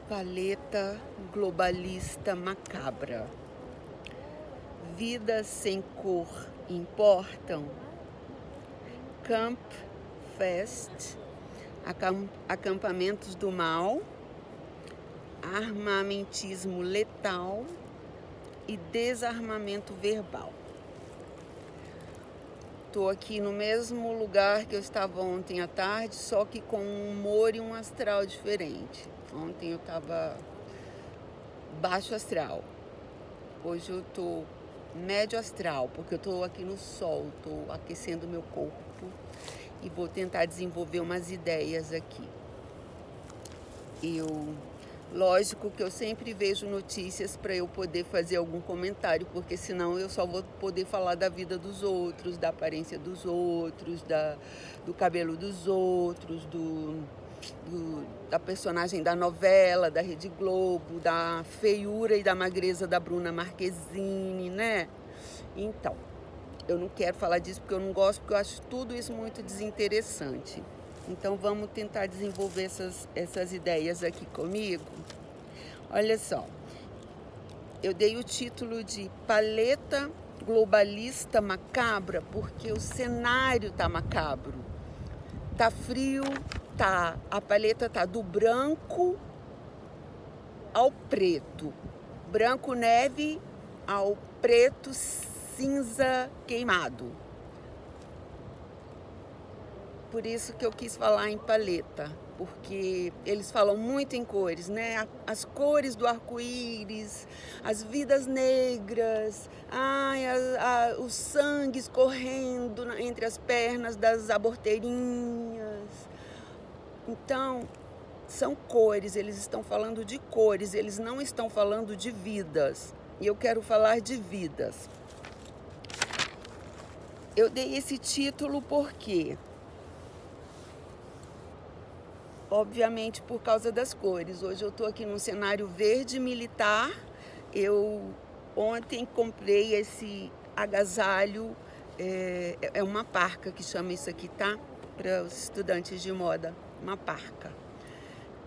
Paleta globalista macabra. Vidas sem cor importam. Camp Fest, acampamentos do mal, armamentismo letal e desarmamento verbal. Estou aqui no mesmo lugar que eu estava ontem à tarde, só que com um humor e um astral diferente. Ontem eu estava baixo astral. Hoje eu estou médio astral, porque eu estou aqui no sol, estou aquecendo meu corpo e vou tentar desenvolver umas ideias aqui. Lógico que eu sempre vejo notícias para eu poder fazer algum comentário, porque senão eu só vou poder falar da vida dos outros, da aparência dos outros, do cabelo dos outros, da personagem da novela, da Rede Globo, da feiura e da magreza da Bruna Marquezine, né? Então, eu não quero falar disso porque eu não gosto, porque eu acho tudo isso muito desinteressante. Então vamos tentar desenvolver essas ideias aqui comigo. Olha só, eu dei o título de Paleta globalista macabra porque o cenário tá macabro. Tá frio, a paleta tá do branco ao preto. Branco neve ao preto cinza queimado. Por isso que eu quis falar em paleta, porque eles falam muito em cores, né? As cores do arco-íris, as vidas negras, os sangues correndo entre as pernas das aborteirinhas. Então, são cores, eles estão falando de cores, eles não estão falando de vidas. E eu quero falar de vidas. Eu dei esse título porque... obviamente por causa das cores. Hoje eu estou aqui num cenário verde militar. Eu ontem comprei esse agasalho, é uma parca que chama isso aqui, tá? Para os estudantes de moda, uma parca.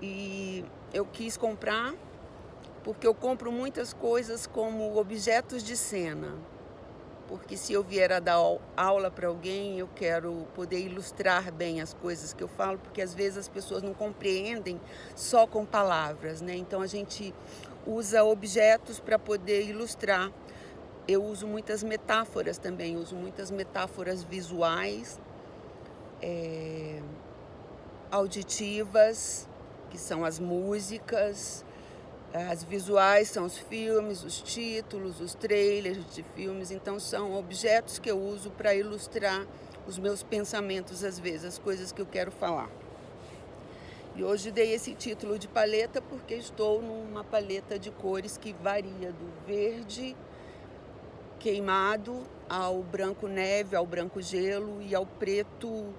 E eu quis comprar porque eu compro muitas coisas como objetos de cena. Porque se eu vier a dar aula para alguém, eu quero poder ilustrar bem as coisas que eu falo, porque às vezes as pessoas não compreendem só com palavras, né? Então a gente usa objetos para poder ilustrar. Eu uso muitas metáforas também, uso muitas metáforas visuais, auditivas, que são as músicas. As visuais são os filmes, os títulos, os trailers de filmes. Então são objetos que eu uso para ilustrar os meus pensamentos, às vezes, as coisas que eu quero falar. E hoje dei esse título de paleta porque estou numa paleta de cores que varia do verde queimado ao branco neve, ao branco gelo e ao preto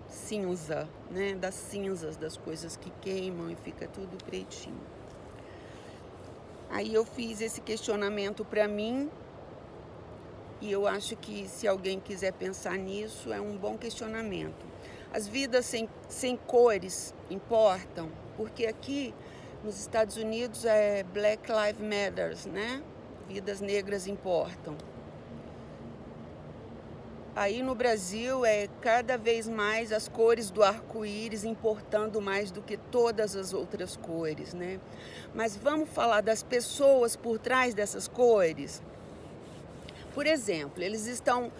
cinza, né? Das cinzas, das coisas que queimam e fica tudo pretinho. Aí eu fiz esse questionamento para mim e eu acho que se alguém quiser pensar nisso, é um bom questionamento. As vidas sem cores importam, porque aqui nos Estados Unidos é Black Lives Matter, né? Vidas negras importam. Aí no Brasil é cada vez mais as cores do arco-íris importando mais do que todas as outras cores, né? Mas vamos falar das pessoas por trás dessas cores? Por exemplo, eles estão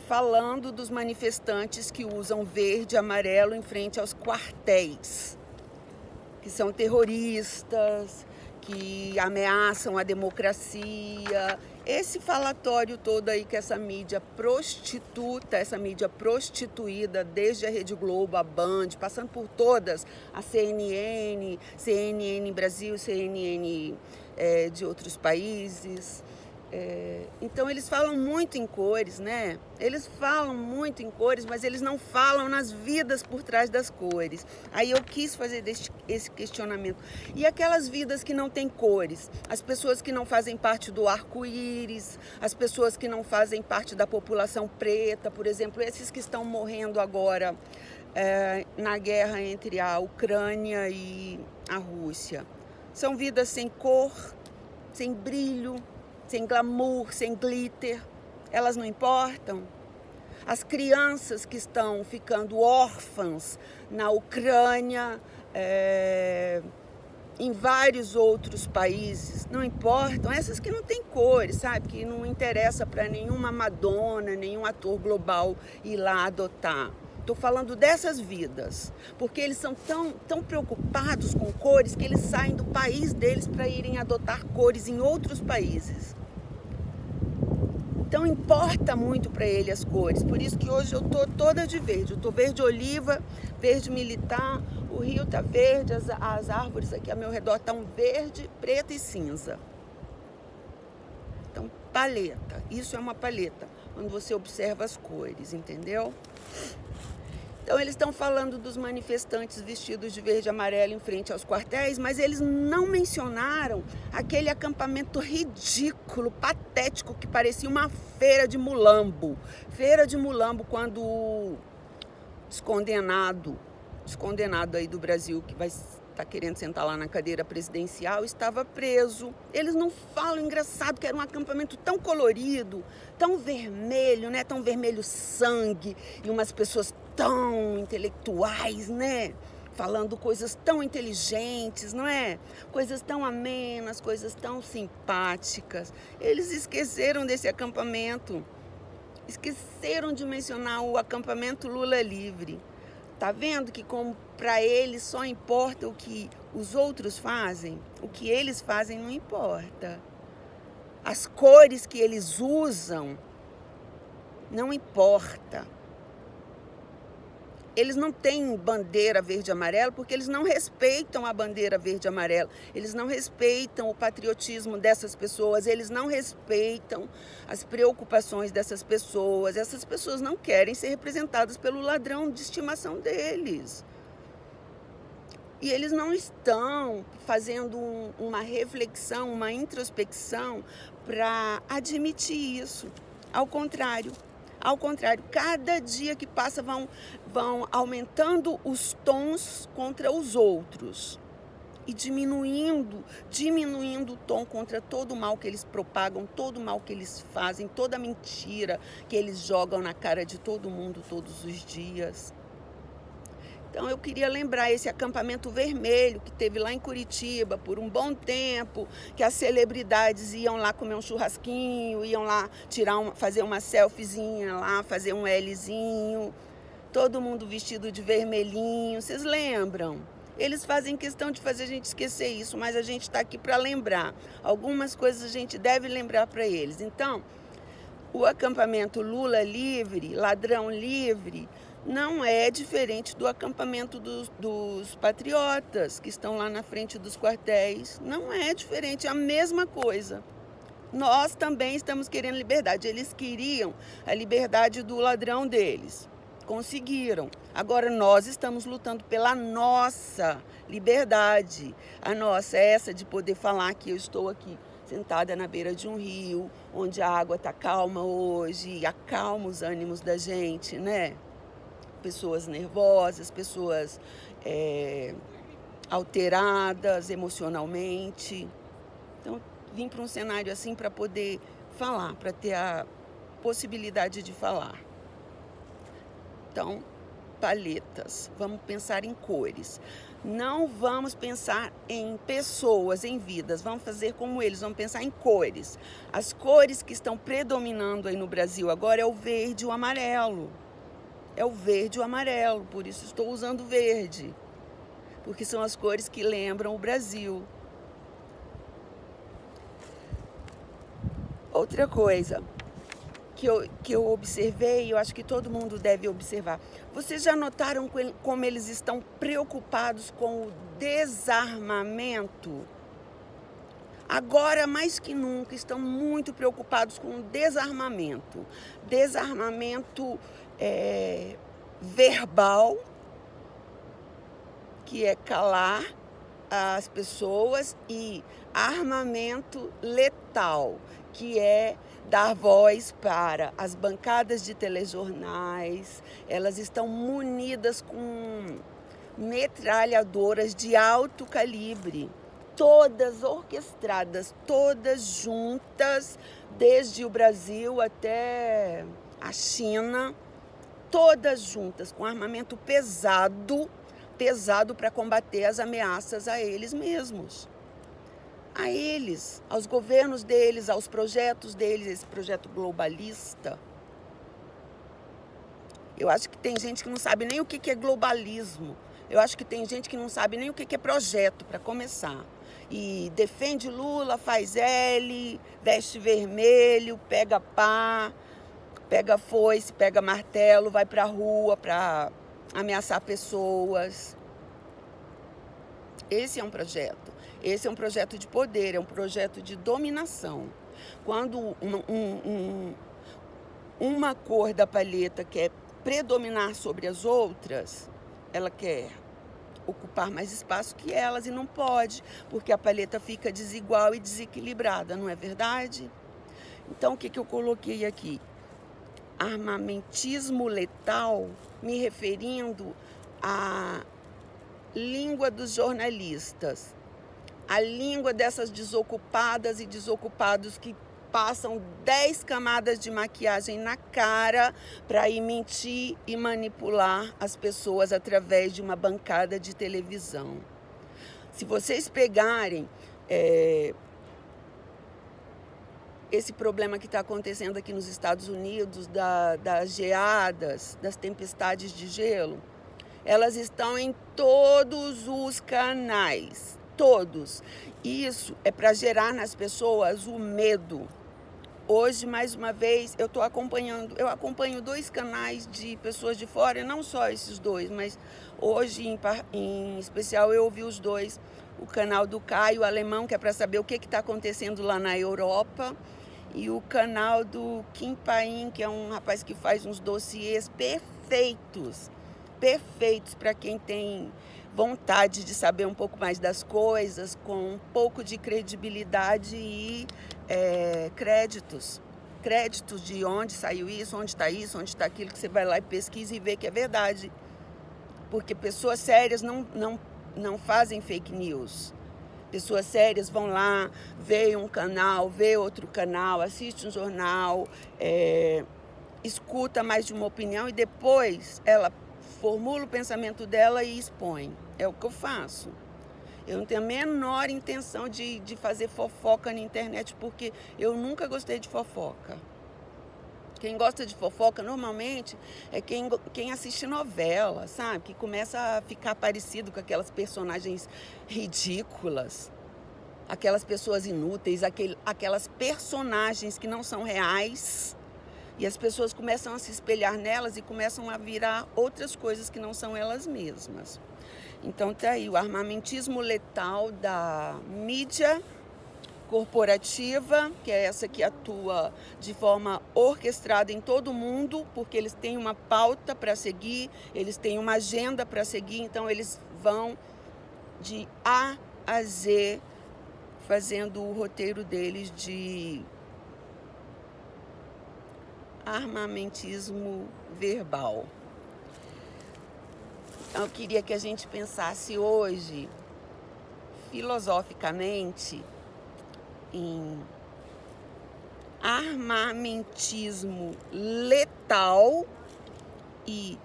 falando dos manifestantes que usam verde e amarelo em frente aos quartéis, que são terroristas, que ameaçam a democracia. Esse falatório todo aí que essa mídia prostituta, essa mídia prostituída, desde a Rede Globo, a Band, passando por todas, a CNN, CNN Brasil, CNN de outros países. Então eles falam muito em cores, né? Eles falam muito em cores, mas eles não falam nas vidas por trás das cores. Aí eu quis fazer esse questionamento. E aquelas vidas que não têm cores? As pessoas que não fazem parte do arco-íris, as pessoas que não fazem parte da população preta, por exemplo, esses que estão morrendo agora na guerra entre a Ucrânia e a Rússia. São vidas sem cor, sem brilho, sem glamour, sem glitter. Elas não importam. As crianças que estão ficando órfãs na Ucrânia, em vários outros países, não importam. Essas que não têm cores, sabe? Que não interessa para nenhuma Madonna, nenhum ator global ir lá adotar. Estou falando dessas vidas, porque eles são tão preocupados com cores que eles saem do país deles para irem adotar cores em outros países. Então importa muito para ele as cores, por isso que hoje eu estou toda de verde. Eu estou verde oliva, verde militar, o rio está verde, as árvores aqui ao meu redor estão verde, preta e cinza. Então paleta, isso é uma paleta, quando você observa as cores, entendeu? Então eles estão falando dos manifestantes vestidos de verde e amarelo em frente aos quartéis, mas eles não mencionaram aquele acampamento ridículo, patético, que parecia uma feira de mulambo. Feira de mulambo, quando o descondenado aí do Brasil, que vai estar querendo sentar lá na cadeira presidencial, estava preso. Eles não falam, engraçado, que era um acampamento tão colorido, tão vermelho, né? Tão vermelho sangue, e umas pessoas tão intelectuais, né? Falando coisas tão inteligentes, não é? Coisas tão amenas, coisas tão simpáticas. Eles esqueceram desse acampamento. Esqueceram de mencionar o acampamento Lula Livre. Tá vendo que como para eles só importa o que os outros fazem? O que eles fazem não importa. As cores que eles usam não importa. Eles não têm bandeira verde e amarelo porque eles não respeitam a bandeira verde e amarelo. Eles não respeitam o patriotismo dessas pessoas, eles não respeitam as preocupações dessas pessoas. Essas pessoas não querem ser representadas pelo ladrão de estimação deles. E eles não estão fazendo uma reflexão, uma introspecção para admitir isso. Ao contrário, cada dia que passa vão aumentando os tons contra os outros e diminuindo o tom contra todo o mal que eles propagam, todo o mal que eles fazem, toda a mentira que eles jogam na cara de todo mundo todos os dias. Então eu queria lembrar esse acampamento vermelho que teve lá em Curitiba por um bom tempo, que as celebridades iam lá comer um churrasquinho, iam lá fazer uma selfiezinha lá, fazer um Lzinho, todo mundo vestido de vermelhinho, vocês lembram? Eles fazem questão de fazer a gente esquecer isso, mas a gente está aqui para lembrar. Algumas coisas a gente deve lembrar para eles. Então, o acampamento Lula Livre, Ladrão Livre, não é diferente do acampamento dos patriotas que estão lá na frente dos quartéis. Não é diferente, é a mesma coisa. Nós também estamos querendo liberdade. Eles queriam a liberdade do ladrão deles. Conseguiram. Agora nós estamos lutando pela nossa liberdade. A nossa é essa de poder falar que eu estou aqui sentada na beira de um rio, onde a água está calma hoje, e acalma os ânimos da gente, né? Pessoas nervosas, pessoas alteradas emocionalmente. Então, vim para um cenário assim para poder falar, para ter a possibilidade de falar. Então, paletas, vamos pensar em cores. Não vamos pensar em pessoas, em vidas, vamos fazer como eles, vamos pensar em cores. As cores que estão predominando aí no Brasil agora é o verde e o amarelo. É o verde e o amarelo, por isso estou usando verde, porque são as cores que lembram o Brasil. Outra coisa que eu observei, eu acho que todo mundo deve observar. Vocês já notaram como eles estão preocupados com o desarmamento? Agora, mais que nunca, estão muito preocupados com o desarmamento. Desarmamento verbal, que é calar as pessoas, e armamento letal, que é dar voz para as bancadas de telejornais. Elas estão munidas com metralhadoras de alto calibre. todas orquestradas, todas juntas, desde o Brasil até a China, todas juntas, com armamento pesado para combater as ameaças a eles mesmos. A eles, aos governos deles, aos projetos deles, esse projeto globalista. Eu acho que tem gente que não sabe nem o que é globalismo. Eu acho que tem gente que não sabe nem o que é projeto, para começar. E defende Lula, faz L, veste vermelho, pega pá, pega foice, pega martelo, vai para a rua para ameaçar pessoas. Esse é um projeto. Esse é um projeto de poder, é um projeto de dominação. Quando uma cor da palheta quer predominar sobre as outras, ela quer ocupar mais espaço que elas e não pode, porque a palheta fica desigual e desequilibrada, não é verdade? Então, o que eu coloquei aqui? Armamentismo letal, me referindo à língua dos jornalistas, a língua dessas desocupadas e desocupados que passam 10 camadas de maquiagem na cara para ir mentir e manipular as pessoas através de uma bancada de televisão. Se vocês pegarem esse problema que está acontecendo aqui nos Estados Unidos, das geadas, das tempestades de gelo, elas estão em todos os canais, todos. Isso é para gerar nas pessoas o medo. Hoje, mais uma vez, eu acompanho 2 canais de pessoas de fora, não só esses 2, mas hoje, em especial, eu ouvi os 2. O canal do Caio Alemão, que é para saber o que está acontecendo lá na Europa, e o canal do Kim Paim, que é um rapaz que faz uns dossiês perfeitos para quem tem vontade de saber um pouco mais das coisas, com um pouco de credibilidade e créditos de onde saiu isso, onde está aquilo, que você vai lá e pesquisa e vê que é verdade. Porque pessoas sérias não fazem fake news. Pessoas sérias vão lá, vê um canal, vê outro canal, assiste um jornal, escuta mais de uma opinião e depois ela formula o pensamento dela e expõe. É o que eu faço. Eu não tenho a menor intenção de fazer fofoca na internet, porque eu nunca gostei de fofoca. Quem gosta de fofoca, normalmente, é quem assiste novela, sabe? Que começa a ficar parecido com aquelas personagens ridículas, aquelas pessoas inúteis, aquelas personagens que não são reais. E as pessoas começam a se espelhar nelas e começam a virar outras coisas que não são elas mesmas. Então tá aí o armamentismo letal da mídia corporativa, que é essa que atua de forma orquestrada em todo mundo, porque eles têm uma pauta para seguir, eles têm uma agenda para seguir, então eles vão de A a Z fazendo o roteiro deles de armamentismo verbal. Então, eu queria que a gente pensasse hoje, filosoficamente, em armamentismo letal e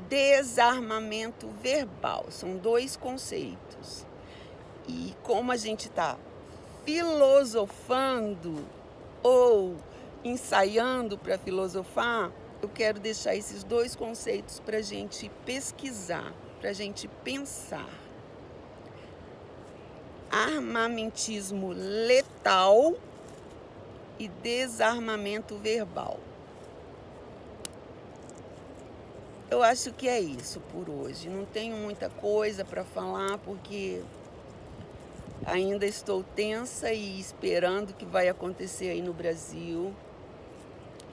desarmamento verbal. São 2 conceitos. E como a gente está filosofando ou ensaiando para filosofar, eu quero deixar esses 2 conceitos para a gente pesquisar, para a gente pensar. Armamentismo letal e desarmamento verbal. Eu acho que é isso por hoje. Não tenho muita coisa para falar, porque ainda estou tensa e esperando o que vai acontecer aí no Brasil.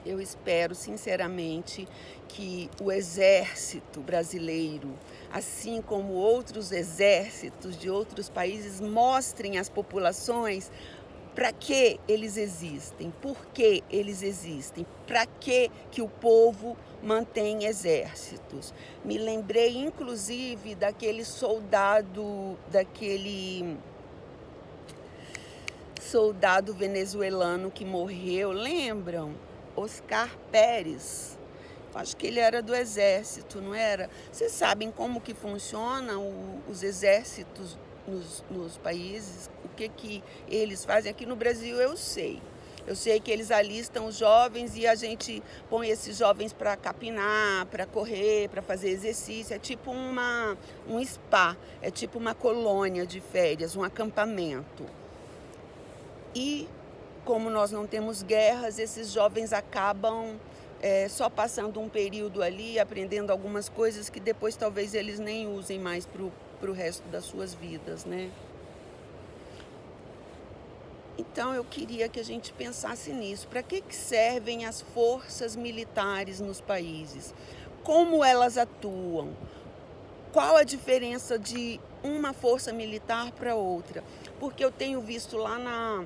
Eu espero, sinceramente, que o exército brasileiro, assim como outros exércitos de outros países, mostrem às populações para que eles existem, por que eles existem, para que o povo mantém exércitos. Me lembrei, inclusive, daquele soldado, daquele soldado venezuelano que morreu, lembram? Oscar Pérez. Acho que ele era do exército, não era? Vocês sabem como que funcionam os exércitos nos países? O que eles fazem? Aqui no Brasil eu sei. Eu sei que eles alistam os jovens e a gente põe esses jovens para capinar, para correr, para fazer exercício. É tipo um spa, é tipo uma colônia de férias, um acampamento. E como nós não temos guerras, esses jovens acabam só passando um período ali, aprendendo algumas coisas que depois talvez eles nem usem mais para o resto das suas vidas, né? Então eu queria que a gente pensasse nisso. Para que servem as forças militares nos países? Como elas atuam? Qual a diferença de uma força militar para outra? Porque eu tenho visto lá na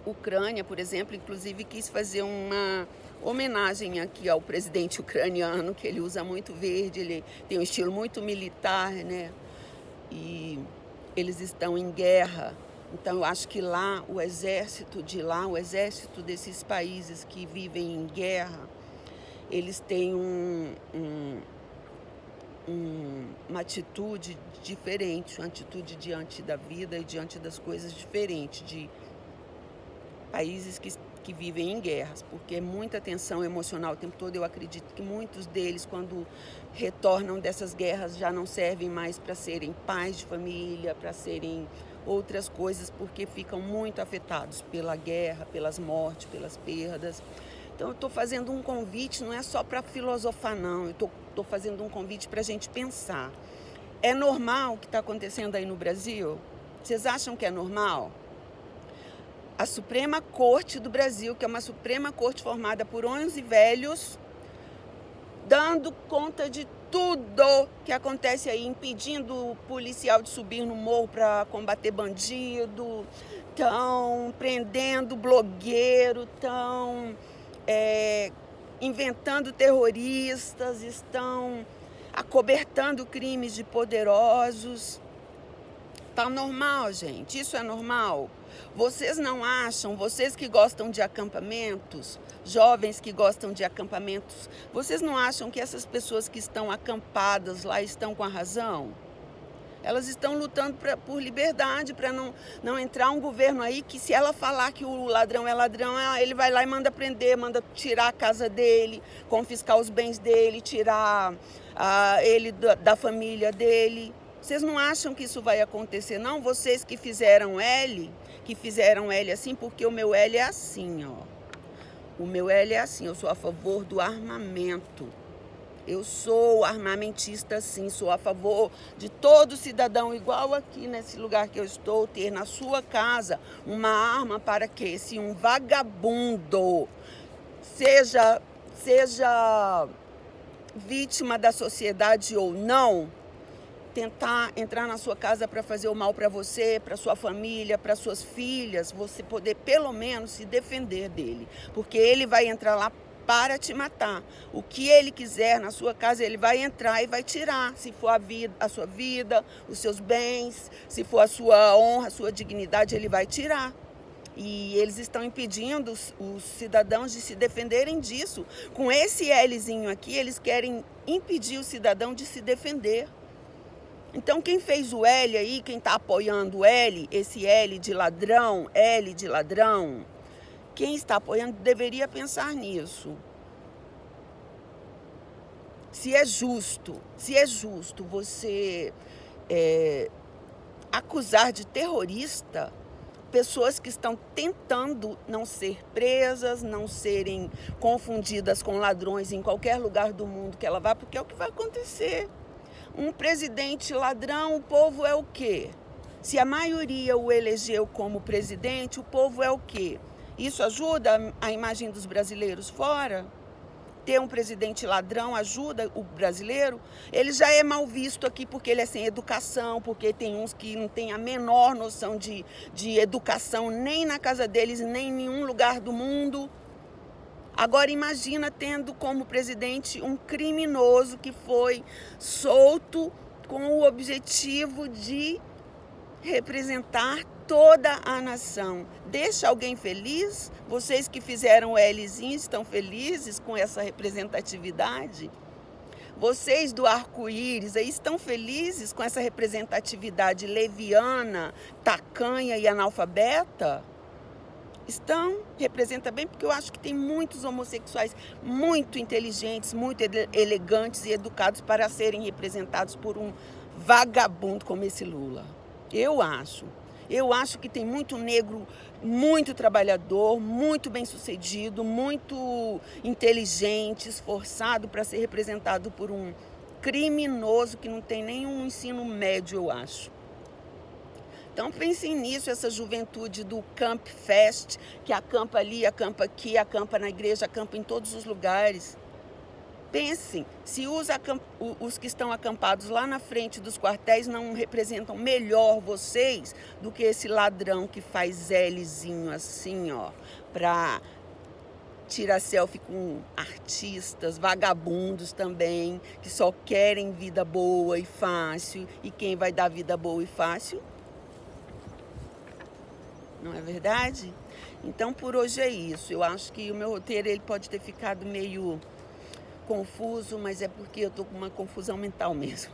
Ucrânia, por exemplo, inclusive quis fazer uma homenagem aqui ao presidente ucraniano, que ele usa muito verde, ele tem um estilo muito militar, né? E eles estão em guerra. Então eu acho que lá, o exército desses países que vivem em guerra, eles têm uma atitude diferente, uma atitude diante da vida e diante das coisas diferente de países que vivem em guerras, porque é muita tensão emocional o tempo todo. Eu acredito que muitos deles, quando retornam dessas guerras, já não servem mais para serem pais de família, para serem outras coisas, porque ficam muito afetados pela guerra, pelas mortes, pelas perdas. Então eu estou fazendo um convite, não é só para filosofar não, eu estou fazendo um convite para a gente pensar. É normal o que está acontecendo aí no Brasil? Vocês acham que é normal? A Suprema Corte do Brasil, que é uma Suprema Corte formada por 11 velhos, dando conta de tudo que acontece aí, impedindo o policial de subir no morro para combater bandido, estão prendendo blogueiro, estão inventando terroristas, estão acobertando crimes de poderosos. Tá normal, gente? Isso é normal? Vocês não acham, vocês que gostam de acampamentos, jovens que gostam de acampamentos, vocês não acham que essas pessoas que estão acampadas lá estão com a razão? Elas estão lutando por liberdade, para não entrar um governo aí que, se ela falar que o ladrão é ladrão, ele vai lá e manda prender, manda tirar a casa dele, confiscar os bens dele, tirar ele da família dele. Vocês não acham que isso vai acontecer, não? Vocês que fizeram L assim, porque o meu L é assim, ó. O meu L é assim, eu sou a favor do armamento. Eu sou armamentista, sim, sou a favor de todo cidadão, igual aqui nesse lugar que eu estou, ter na sua casa uma arma para que, se um vagabundo seja vítima da sociedade ou não, tentar entrar na sua casa para fazer o mal para você, para sua família, para suas filhas, você poder pelo menos se defender dele, porque ele vai entrar lá para te matar. O que ele quiser na sua casa, ele vai entrar e vai tirar, se for a sua vida, os seus bens, se for a sua honra, a sua dignidade, ele vai tirar. E eles estão impedindo os cidadãos de se defenderem disso. Com esse Lzinho aqui, eles querem impedir o cidadão de se defender. Então, quem fez o L aí, quem está apoiando o L, esse L de ladrão, quem está apoiando deveria pensar nisso. Se é justo você acusar de terrorista pessoas que estão tentando não ser presas, não serem confundidas com ladrões em qualquer lugar do mundo que ela vá, porque é o que vai acontecer. Um presidente ladrão, o povo é o quê? Se a maioria o elegeu como presidente, o povo é o quê? Isso ajuda a imagem dos brasileiros fora? Ter um presidente ladrão ajuda o brasileiro? Ele já é mal visto aqui porque ele é sem educação, porque tem uns que não têm a menor noção de educação, nem na casa deles, nem em nenhum lugar do mundo. Agora imagina tendo como presidente um criminoso que foi solto com o objetivo de representar toda a nação. Deixa alguém feliz? Vocês que fizeram o Lzinho estão felizes com essa representatividade? Vocês do arco-íris aí estão felizes com essa representatividade leviana, tacanha e analfabeta? Estão? Representa bem, porque eu acho que tem muitos homossexuais muito inteligentes, muito elegantes e educados para serem representados por um vagabundo como esse Lula. Eu acho que tem muito negro, muito trabalhador, muito bem-sucedido, muito inteligente, esforçado para ser representado por um criminoso que não tem nenhum ensino médio, eu acho. Então pensem nisso, essa juventude do Camp Fest, que acampa ali, acampa aqui, acampa na igreja, acampa em todos os lugares. Pensem, se os que estão acampados lá na frente dos quartéis não representam melhor vocês do que esse ladrão que faz Lzinho assim, ó, para tirar selfie com artistas, vagabundos também, que só querem vida boa e fácil. E quem vai dar vida boa e fácil? Não é verdade? Então por hoje é isso. Eu acho que o meu roteiro ele pode ter ficado meio confuso, mas é porque eu tô com uma confusão mental mesmo.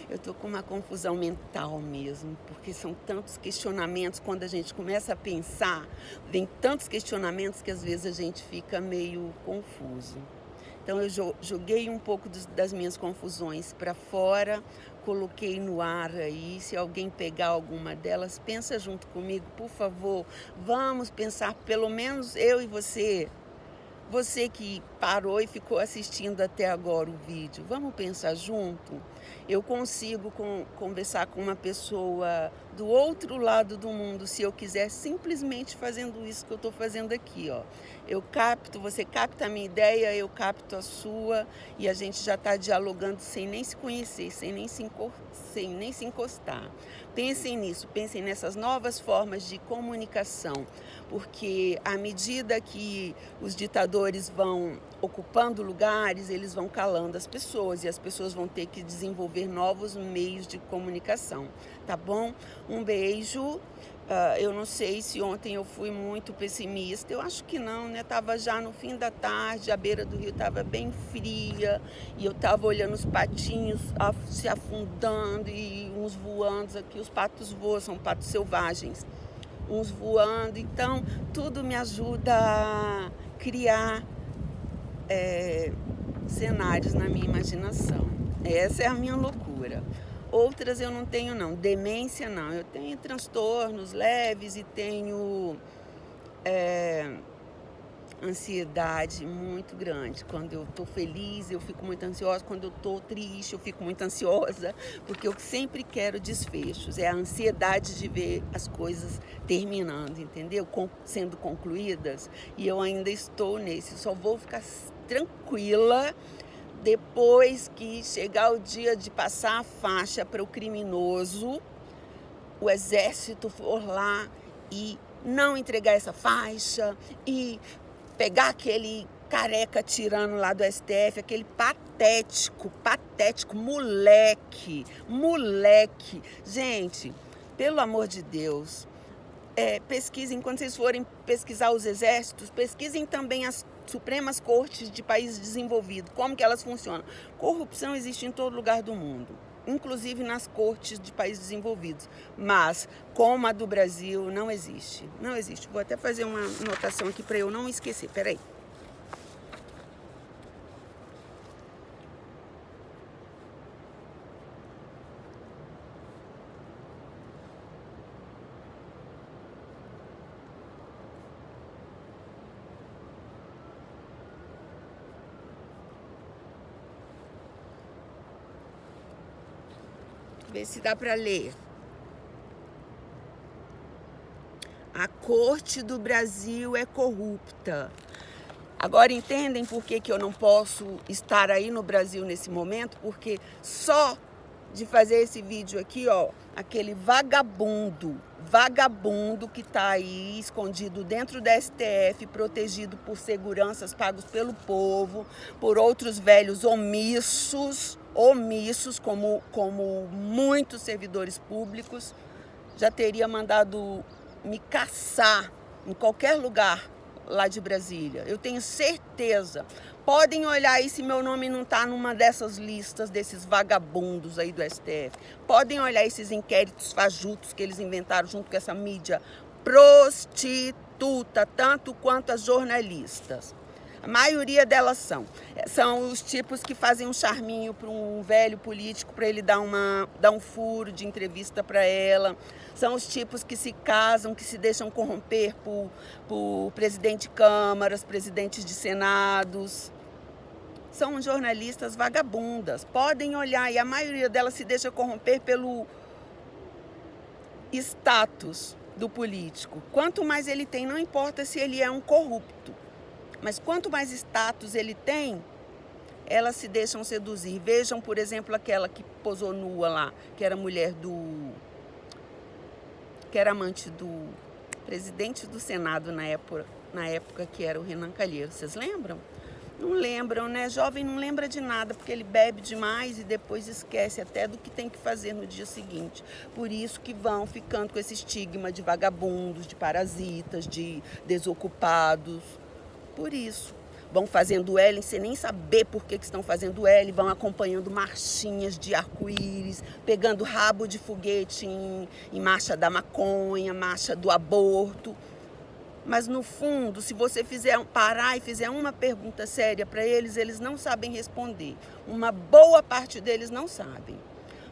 Eu tô com uma confusão mental mesmo, porque são tantos questionamentos, quando a gente começa a pensar, vem tantos questionamentos que às vezes a gente fica meio confuso. Então eu joguei um pouco das minhas confusões para fora, coloquei no ar aí. Se alguém pegar alguma delas, pensa junto comigo, por favor. Vamos pensar, pelo menos eu e você. Você que parou e ficou assistindo até agora o vídeo, vamos pensar junto? Eu consigo conversar com uma pessoa do outro lado do mundo, se eu quiser, simplesmente fazendo isso que eu estou fazendo aqui, ó. Eu capto, você capta a minha ideia, eu capto a sua, e a gente já está dialogando sem nem se conhecer, sem nem se encostar. Pensem nisso, pensem nessas novas formas de comunicação, porque à medida que os ditadores vão ocupando lugares, eles vão calando as pessoas, e as pessoas vão ter que desenvolver novos meios de comunicação, tá bom? Um beijo. Eu não sei se ontem eu fui muito pessimista, eu acho que não, né? Tava já no fim da tarde, a beira do rio estava bem fria, e eu tava olhando os patinhos se afundando e uns voando aqui. Os patos voam, são patos selvagens, uns voando, então tudo me ajuda a criar cenários na minha imaginação. Essa é a minha loucura. Outras eu não tenho não, demência não, eu tenho transtornos leves e tenho ansiedade muito grande. Quando eu tô feliz, eu fico muito ansiosa. Quando eu tô triste, eu fico muito ansiosa, porque eu sempre quero desfechos. É a ansiedade de ver as coisas terminando, entendeu? Sendo concluídas. E eu ainda estou nesse. Só vou ficar tranquila depois que chegar o dia de passar a faixa para o criminoso, o exército for lá e não entregar essa faixa e pegar aquele careca tirano lá do STF, aquele patético, moleque. Gente, pelo amor de Deus, pesquisem, quando vocês forem pesquisar os exércitos, pesquisem também as Supremas Cortes de países desenvolvidos, como que elas funcionam. Corrupção existe em todo lugar do mundo, inclusive nas cortes de países desenvolvidos, mas como a do Brasil não existe, não existe. Vou até fazer uma anotação aqui para eu não esquecer, peraí. Ver se dá para ler. A corte do Brasil é corrupta. Agora entendem por que eu não posso estar aí no Brasil nesse momento? Porque só de fazer esse vídeo aqui, ó, aquele vagabundo que tá aí escondido dentro da STF, protegido por seguranças pagos pelo povo, por outros velhos omissos como muitos servidores públicos, já teria mandado me caçar em qualquer lugar lá de Brasília. Eu tenho certeza. Podem olhar aí se meu nome não está numa dessas listas desses vagabundos aí do STF. Podem olhar esses inquéritos fajutos que eles inventaram junto com essa mídia prostituta, tanto quanto as jornalistas. A maioria delas são os tipos que fazem um charminho para um velho político para ele dar um furo de entrevista para ela. São os tipos que se casam, que se deixam corromper por presidente de câmaras, presidentes de senados. São jornalistas vagabundas. Podem olhar, e a maioria delas se deixa corromper pelo status do político. Quanto mais ele tem, não importa se ele é um corrupto. Mas quanto mais status ele tem, elas se deixam seduzir. Vejam, por exemplo, aquela que posou nua lá, que era mulher que era amante do presidente do Senado na época que era o Renan Calheiros. Vocês lembram? Não lembram, né? Jovem não lembra de nada, porque ele bebe demais e depois esquece até do que tem que fazer no dia seguinte. Por isso que vão ficando com esse estigma de vagabundos, de parasitas, de desocupados. Por isso, vão fazendo L sem nem saber por que estão fazendo L, vão acompanhando marchinhas de arco-íris, pegando rabo de foguete em marcha da maconha, marcha do aborto. Mas no fundo, se você parar e fizer uma pergunta séria para eles, eles não sabem responder. Uma boa parte deles não sabem.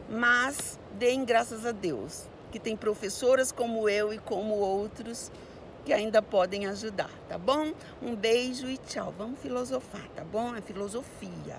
Mas deem graças a Deus, que tem professoras como eu e como outros que ainda podem ajudar, tá bom? Um beijo e tchau. Vamos filosofar, tá bom? É filosofia.